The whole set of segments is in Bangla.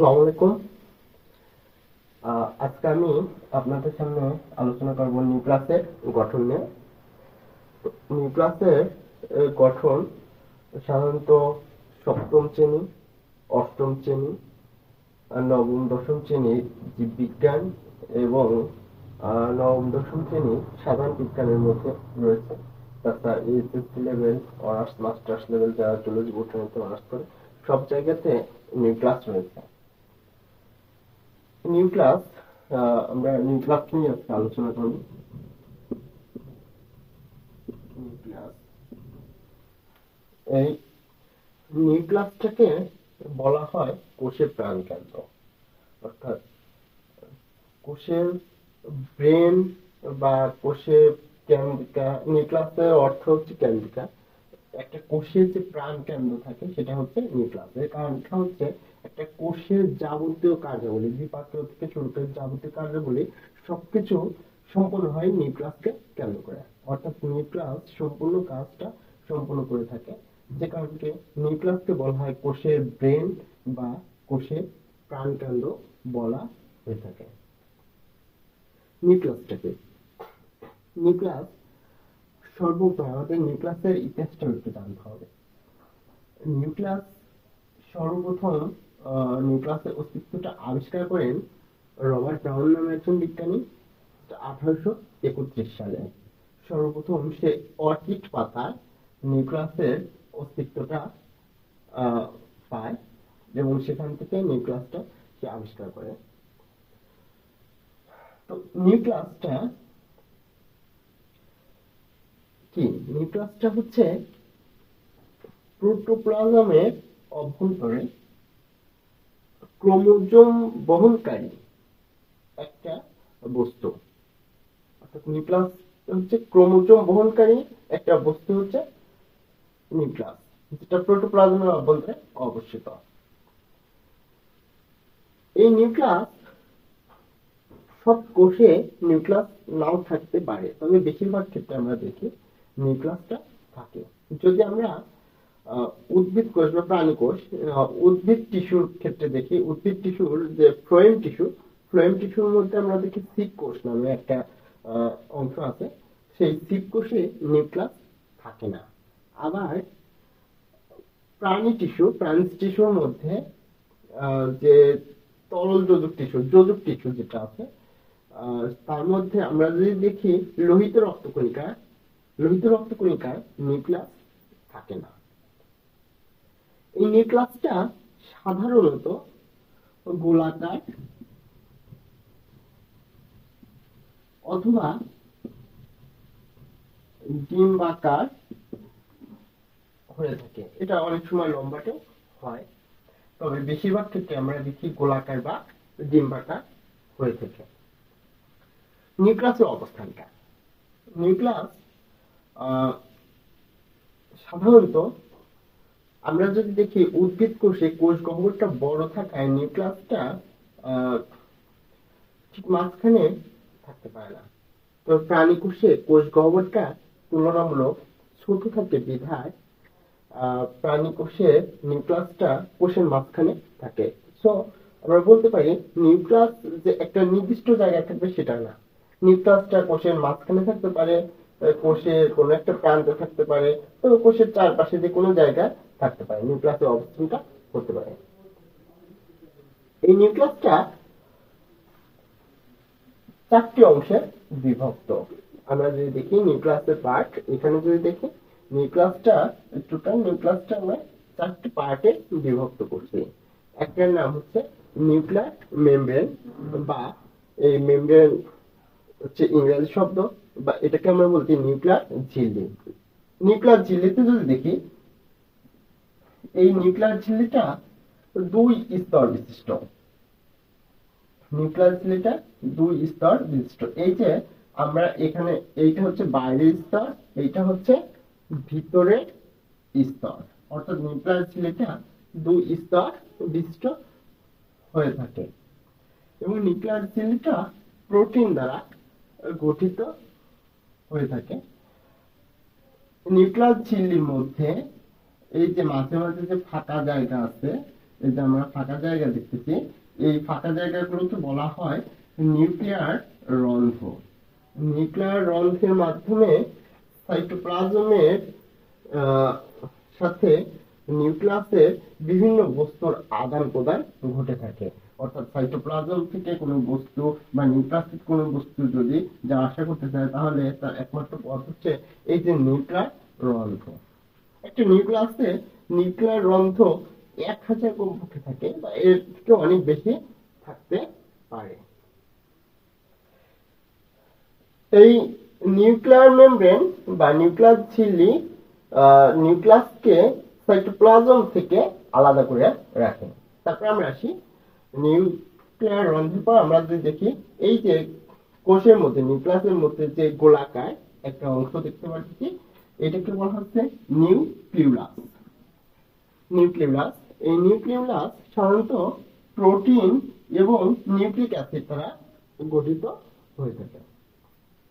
আসসালামু আলাইকুম। আজকে আমি আপনাদের সামনে আলোচনা করব নিউক্লিয়াসের গঠন নিয়ে। নিউক্লিয়াসের গঠন সাধারণত সপ্তম শ্রেণী, অষ্টম শ্রেণী, নবম দশম শ্রেণীর জীববিজ্ঞান এবং নবম দশম শ্রেণীর সাধারণ বিজ্ঞানের মধ্যে রয়েছে। তাছাড়া HSC level, honours masters level যারা জুলজি বোটানিতে অনার্স করে সব জায়গাতে নিউক্লিয়াস রয়েছে। নিউক্লিয়াস, আমরা নিউক্লিয়াস নিয়ে আজকে আলোচনা করব। নিউক্লিয়াস, এই নিউক্লিয়াসটাকে বলা হয় কোষের প্রাণকেন্দ্র, অর্থাৎ কোষের ব্রেন বা কোষের কেন্দ্রিকা। নিউক্লিয়াসের অর্থ হচ্ছে কেন্দ্রিকা। একটা কোষের যে প্রাণ কেন্দ্র থাকে সেটা হচ্ছে নিউক্লিয়াস। এর কারণটা হচ্ছে একটা কোষের যাবতীয় কার্যাবলী, বিপাকীয় থেকে শুরু করে যাবতীয় কার্যাবলী সবকিছু সম্পন্ন হয় নিউক্লিয়াসকে কেন্দ্র করে। অর্থাৎ নিউক্লিয়াস সম্পূর্ণ কাজটা সম্পন্ন করে থাকে, যে কারণে নিউক্লিয়াসকে বলা হয় কোষের ব্রেন বা কোষের প্রাণ কেন্দ্র বলা হয়ে থাকে। নিউক্লিয়াসটাকে নিউক্লিয়াস সর্বপ্রথম আমাদের নিউক্লিয়াসের ইতিহাসটা একটু জানতে হবে। নিউক্লিয়াস সর্বপ্রথম নিউক্লিয়াসের অস্তিত্বটা আবিষ্কার করেন রবার্ট ব্রাউন নামে একজন বিজ্ঞানী 1831 সালে। সর্বপ্রথম সে অর্কিড পাতায় নিউক্লিয়াসের অস্তিত্বটা পায় এবং সেখান থেকে নিউক্লিয়াসটা সে আবিষ্কার করে। তো নিউক্লিয়াসটা কি? নিউক্লিয়াসটা হচ্ছে প্রোটোপ্লাজমের অভ্যন্তরে ক্রোমোজোম বহনকারী একটা বস্তু। অর্থাৎ নিউক্লিয়াস হচ্ছে ক্রোমোজোম বহনকারী একটা বস্তু, হচ্ছে নিউক্লিয়াস, যেটা প্রোটোপ্লাজমের অভ্যন্তরে অবস্থিত। এই নিউক্লিয়াস সব কোষে নিউক্লিয়াস নাও থাকতে পারে, তবে বেশিরভাগ ক্ষেত্রে আমরা দেখি নিউক্লিয়াসটা থাকে। যদি আমরা উদ্ভিদ কোষ বা প্রাণী কোষ, উদ্ভিদ টিস্যুর ক্ষেত্রে দেখি, উদ্ভিদ টিস্যুর যে ফ্লোয়েম টিস্যুর মধ্যে আমরা দেখি সিক কোষ নামে একটা অংশ আছে। সেই সিক কোষে নিউক্লিয়াস থাকে না। আবার প্রাণী টিস্যুর মধ্যে যে তরল যোজক টিস্যু যেটা আছে, তার মধ্যে আমরা যদি দেখি লোহিত রক্তকণিকায় নিউক্লিয়াস থাকে না। এই নিউক্লিয়াসটা সাধারণত গোলাকার অথবা ডিম্বাকার হয়ে থাকে। এটা অনেক সময় লম্বাটে হয়, তবে বেশিরভাগ ক্ষেত্রে আমরা দেখি গোলাকার বা ডিম্বাকার হয়ে থাকে। নিউক্লিয়াসের অবস্থানটা, নিউক্লিয়াস সাধারণত আমরা যদি দেখি উদ্ভিদ কোষে কোষ গহ্বরটা বড় থাকায় নিউক্লিয়াসটা ঠিক মাঝখানে থাকতে পারে না। তো প্রাণী কোষে কোষ গহ্বরটা তুলনামূলক ছোট থাকে বিধায় প্রাণী কোষের নিউক্লিয়াসটা কোষের মাঝখানে থাকে। সো আমরা বলতে পারি নিউক্লিয়াস যে একটা নির্দিষ্ট জায়গায় থাকবে সেটা না। নিউক্লিয়াসটা কোষের মাঝখানে থাকতে পারে, কোষের কোনো একটা প্রান্তে থাকতে পারে, তো কোষের চারপাশে যে কোনো জায়গায় থাকতে পারে, নিউক্লিয়াসের অবস্থানটা করতে পারে। এই নিউক্লিয়াসটা 4টি অংশে বিভক্ত। আমরা যদি দেখি নিউক্লিয়াসের পার্ট, এখানে যদি দেখি টোটাল নিউক্লিয়াসটা আমরা 4টি পার্টে বিভক্ত করছি। একটার নাম হচ্ছে নিউক্লিয়ার মেমব্রেন, বা এই মেমব্রেন হচ্ছে ইংরেজি শব্দ, বা এটাকে আমরা বলছি নিউক্লিয়ার ঝিল্লি। নিউক্লিয়ার ঝিল্লিতে যদি দেখি, এই নিউক্লিয়ার ঝিল্লিটা 2 স্তর বিশিষ্ট। নিউক্লিয়ার ঝিল্লিটা 2 স্তর বিশিষ্ট। এই যে আমরা এখানে, এইটা হচ্ছে বাইরের স্তর, এইটা হচ্ছে ভিতরের স্তর। অর্থাৎ নিউক্লিয়ার ঝিল্লিটা 2 স্তর বিশিষ্ট হয়ে থাকে এবং নিউক্লিয়ার ঝিল্লিটা প্রোটিন দ্বারা গঠিত হয়ে থাকে। নিউক্লিয়ার ঝিল্লির মধ্যে এই যে মাঝে মাঝে যে ফাঁকা জায়গা আছে, এই যে আমরা ফাঁকা জায়গা দেখতেছি, এই ফাঁকা জায়গাগুলোকে বলা হয় নিউক্লিয়ার রন্ধ্র। নিউক্লিয়ার রন্ধ্রের মাধ্যমে সাইটোপ্লাজমের সাথে নিউক্লিয়াসের বিভিন্ন বস্তুর আদান প্রদান ঘটে থাকে। অর্থাৎ সাইটোপ্লাজম থেকে কোনো বস্তু বা নিউক্লিয়াস থেকে কোনো বস্তু যদি যা আশা করতে চায়, তাহলে তার একমাত্র পথ হচ্ছে এই যে নিউক্লিয়ার রন্ধ্র। একটা নিউক্লিয়াসে নিউক্লিয়ার রন্ধ্র 1000 কমপক্ষে থাকে বা এর থেকে অনেক বেশি থাকতে পারে। এই নিউক্লিয়ার মেমব্রেন বা নিউক্লিয়াস ঝিল্লি নিউক্লিয়াসকে সাইটোপ্লাজম থেকে আলাদা করে রাখে। তারপর আমরা আসি নিউক্লিয়ার রন্ধ্রের পর আমরা যদি দেখি, এই যে কোষের মধ্যে নিউক্লিয়াসের মধ্যে যে গোলাকার একটা অংশ দেখতে পাচ্ছি, এটাকে বলা হচ্ছে নিউক্লিউলাস। নিউক্লিউলাস, এই নিউক্লিউলাস সাধারণত প্রোটিন এবং নিউক্লিক অ্যাসিড দ্বারা গঠিত হয়ে থাকে।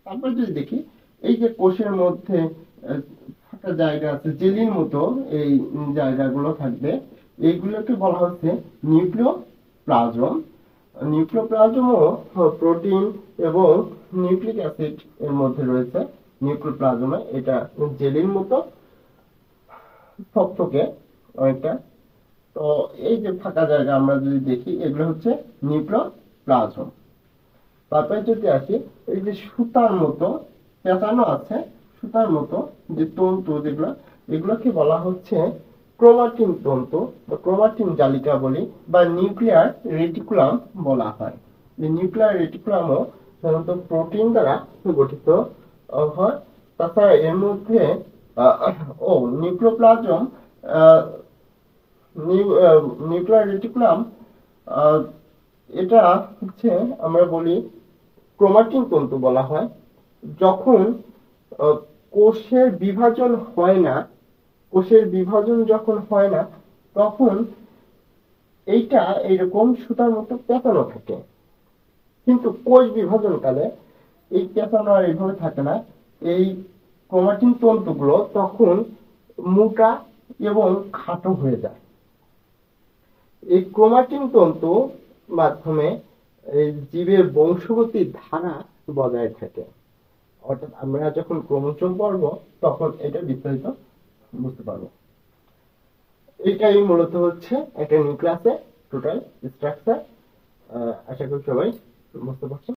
তারপর যদি দেখি, এই যে কোষের মধ্যে ফাঁকা জায়গা আছে, জেলির মতো এই জায়গাগুলো থাকবে, এইগুলোকে বলা হচ্ছে নিউক্লিওপ্লাজম। নিউক্লিওপ্লাজমও প্রোটিন এবং নিউক্লিক অ্যাসিড এর মধ্যে রয়েছে নিউক্লিওপ্লাজমে। এটা জেলির মতো থকথকে অনেকটা। তো এই যে ফাঁকা জায়গা আমরা যদি দেখি, এগুলো হচ্ছে নিউক্লিওপ্লাজম। তারপরে যদি আসি, এই যে সুতার মতো পেঁচানো আছে, সুতার মতো যে তন্তু যেগুলো, এগুলোকে বলা হচ্ছে ক্রোমাটিন তন্তু বা ক্রোমাটিন জালিকা বলি, বা নিউক্লিয়ার রেটিকুলাম বলা হয়। এই নিউক্লিয়ার রেটিকুলামও সাধারণত প্রোটিন দ্বারা গঠিত হয়। তাছাড়া এর মধ্যে নিউক্লিওপ্লাজম, নিউক্লিয়ার রেটিকুলাম, এটা হচ্ছে আমরা বলি ক্রোমাটিন তন্তু বলা হয়। যখন কোষের বিভাজন হয় না, কোষের বিভাজন যখন হয় না, তখন এইটা এইরকম সুতার মতো পেঁচানো থাকে। কিন্তু কোষ বিভাজন কালে এই পেঁচানো আর এইভাবে থাকে না। এই ক্রোমাটিন তন্তুগুলো তখন মোটা এবং খাটো হয়ে যায়। এই ক্রোমাটিন তন্তু মাধ্যমে এই জীবের বংশগতির ধারা বজায় থাকে। অর্থাৎ আমরা যখন ক্রোমোজোম পড়ব, তখন এটা বিস্তারিত বুঝতে পারবো। এটাই মূলত হচ্ছে একটা নিউক্লিয়াসের টোটাল স্ট্রাকচার। আশা করি সবাই বুঝতে পারছো।